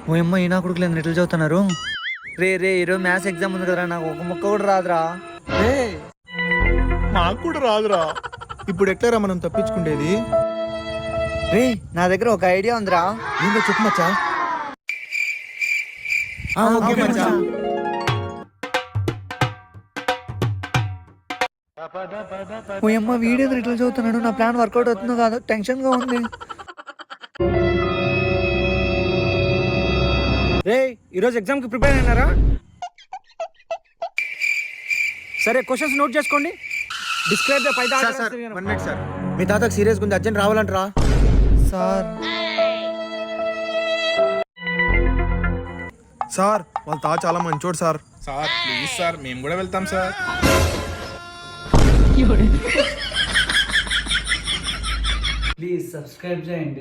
ఓ అమ్మ ఈ నా కొడుకులు ఎట్లా చదువుతున్నారు. రే రే ఈరోజు మ్యాథ్స్ ఎగ్జామ్ ఉంది కదరా, నాకు ఒక ముక్క కూడా రాదురా. మాకు కూడా రాదురా. ఇప్పుడు ఎట్లరా మనం తప్పించుకుండేది? రే నా దగ్గర ఒక ఐడియా ఉందిరా. ఏందో చెప్పు మచ్చా. ఓకే మచ్చా. ఓ అమ్మ వీడియో ఇట్లా చదువుతున్నాడు, నా ప్లాన్ వర్కౌట్ అవుతుందో కాదు టెన్షన్ గా ఉంది. రే ఈరోజు ఎగ్జామ్ కి ప్రిపేర్ అయినారా? సరే క్వశ్చన్స్ నోట్ చేసుకోండి. డిస్క్రైబ్ ద పై సార్ మీ తాతకు సీరియస్ గుంది, అర్జెంట్ రావాలంటరా. సార్ సార్ వాళ్ళ తాత చాలా మంచోడు సార్. సార్ ప్లీజ్ సార్, మేము కూడా వెళ్తాం సార్. ప్లీజ్ సబ్స్క్రైబ్ చేయండి.